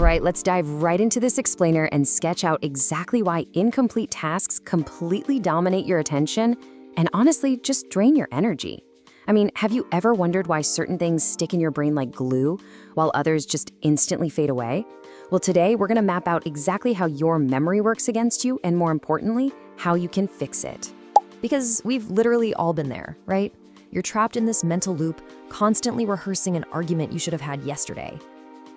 right, let's dive right into this explainer and sketch out exactly why incomplete tasks completely dominate your attention and honestly just drain your energy. I mean, have you ever wondered why certain things stick in your brain like glue while others just instantly fade away? Well, today we're gonna map out exactly how your memory works against you and more importantly, how you can fix it. Because we've literally all been there, right? You're trapped in this mental loop, constantly rehearsing an argument you should have had yesterday.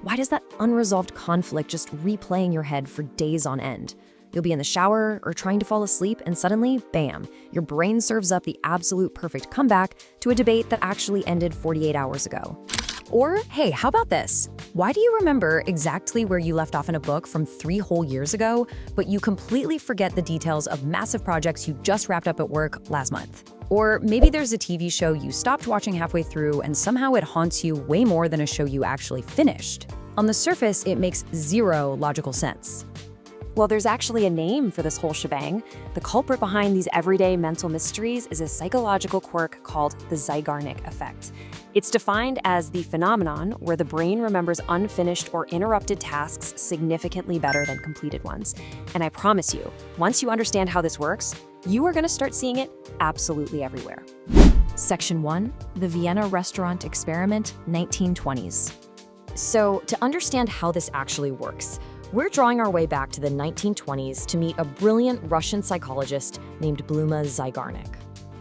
Why does that unresolved conflict just replay in your head for days on end? You'll be in the shower or trying to fall asleep and suddenly, bam, your brain serves up the absolute perfect comeback to a debate that actually ended 48 hours ago. Or, hey, how about this? Why do you remember exactly where you left off in a book from 3 whole years ago, but you completely forget the details of massive projects you just wrapped up at work last month? Or maybe there's a TV show you stopped watching halfway through and somehow it haunts you way more than a show you actually finished. On the surface, it makes zero logical sense. Well, there's actually a name for this whole shebang. The culprit behind these everyday mental mysteries is a psychological quirk called the Zeigarnik effect. It's defined as the phenomenon where the brain remembers unfinished or interrupted tasks significantly better than completed ones. And I promise you, once you understand how this works, you are going to start seeing it absolutely everywhere. Section 1, the Vienna Restaurant Experiment, 1920s. So, to understand how this actually works, we're drawing our way back to the 1920s to meet a brilliant Russian psychologist named Bluma Zeigarnik.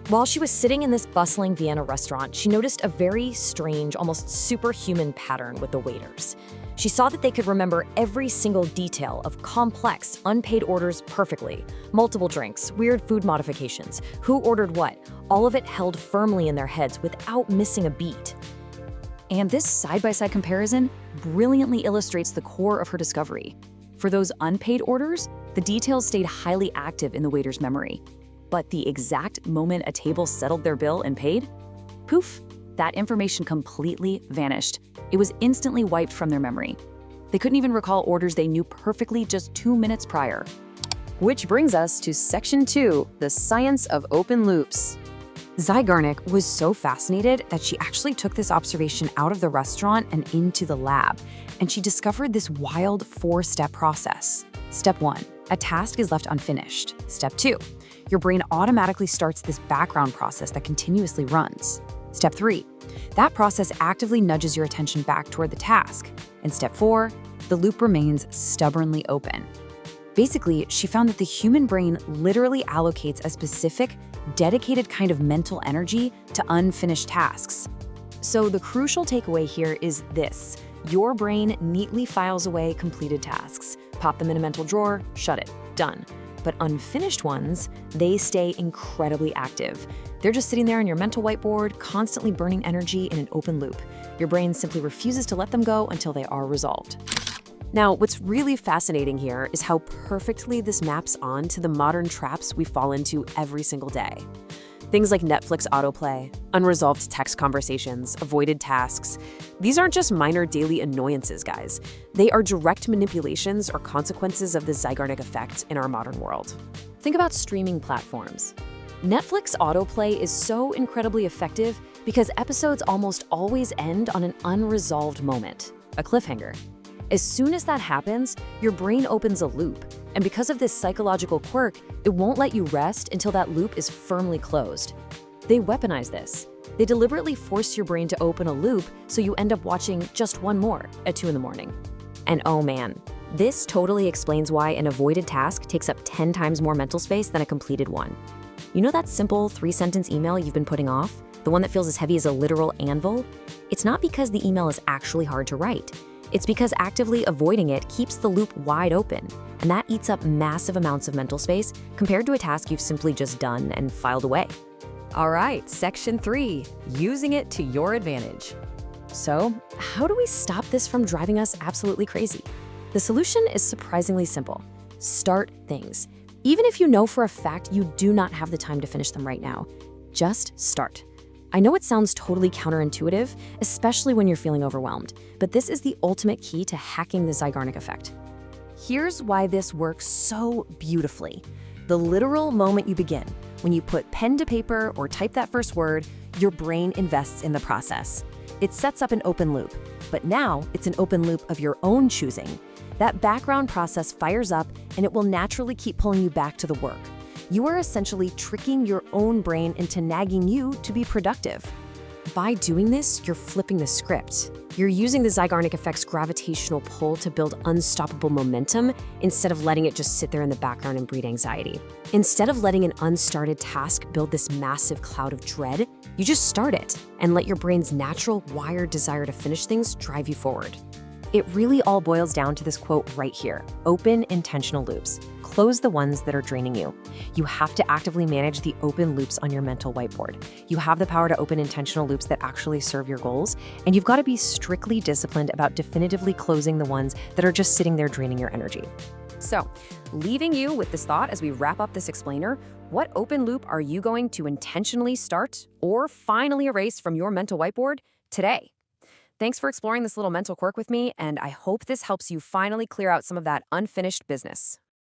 While she was sitting in this bustling Vienna restaurant, she noticed a very strange, almost superhuman pattern with the waiters. She saw that they could remember every single detail of complex, unpaid orders perfectly. Multiple drinks, weird food modifications, who ordered what, all of it held firmly in their heads without missing a beat. And this side-by-side comparison brilliantly illustrates the core of her discovery. For those unpaid orders, the details stayed highly active in the waiter's memory. But the exact moment a table settled their bill and paid, poof, that information completely vanished. It was instantly wiped from their memory. They couldn't even recall orders they knew perfectly just 2 minutes prior. Which brings us to Section 2, the science of open loops. Zeigarnik was so fascinated that she actually took this observation out of the restaurant and into the lab, and she discovered this wild 4-step process. Step 1, a task is left unfinished. Step 2, your brain automatically starts this background process that continuously runs. Step 3, that process actively nudges your attention back toward the task. And Step 4, the loop remains stubbornly open. Basically, she found that the human brain literally allocates a specific, dedicated kind of mental energy to unfinished tasks. So the crucial takeaway here is this: your brain neatly files away completed tasks. Pop them in a mental drawer, shut it, done. But unfinished ones, they stay incredibly active. They're just sitting there on your mental whiteboard, constantly burning energy in an open loop. Your brain simply refuses to let them go until they are resolved. Now, what's really fascinating here is how perfectly this maps on to the modern traps we fall into every single day. Things like Netflix autoplay, unresolved text conversations, avoided tasks. These aren't just minor daily annoyances, guys. They are direct manipulations or consequences of the Zeigarnik effect in our modern world. Think about streaming platforms. Netflix autoplay is so incredibly effective because episodes almost always end on an unresolved moment, a cliffhanger. As soon as that happens, your brain opens a loop, and because of this psychological quirk, it won't let you rest until that loop is firmly closed. They weaponize this. They deliberately force your brain to open a loop so you end up watching just one more at 2 in the morning. And oh man, this totally explains why an avoided task takes up 10 times more mental space than a completed one. You know that simple 3-sentence email you've been putting off? The one that feels as heavy as a literal anvil? It's not because the email is actually hard to write. It's because actively avoiding it keeps the loop wide open, and that eats up massive amounts of mental space compared to a task you've simply just done and filed away. All right, Section 3, using it to your advantage. So, how do we stop this from driving us absolutely crazy? The solution is surprisingly simple. Start things. Even if you know for a fact you do not have the time to finish them right now, just start. I know it sounds totally counterintuitive, especially when you're feeling overwhelmed, but this is the ultimate key to hacking the Zeigarnik effect. Here's why this works so beautifully. The literal moment you begin, when you put pen to paper or type that first word, your brain invests in the process. It sets up an open loop. But now it's an open loop of your own choosing. That background process fires up, and it will naturally keep pulling you back to the work. You are essentially tricking your own brain into nagging you to be productive. By doing this, you're flipping the script. You're using the Zeigarnik effect's gravitational pull to build unstoppable momentum instead of letting it just sit there in the background and breed anxiety. Instead of letting an unstarted task build this massive cloud of dread, you just start it and let your brain's natural, wired desire to finish things drive you forward. It really all boils down to this quote right here: open intentional loops. Close the ones that are draining you. You have to actively manage the open loops on your mental whiteboard. You have the power to open intentional loops that actually serve your goals, and you've got to be strictly disciplined about definitively closing the ones that are just sitting there draining your energy. So, leaving you with this thought as we wrap up this explainer, what open loop are you going to intentionally start or finally erase from your mental whiteboard today? Thanks for exploring this little mental quirk with me, and I hope this helps you finally clear out some of that unfinished business.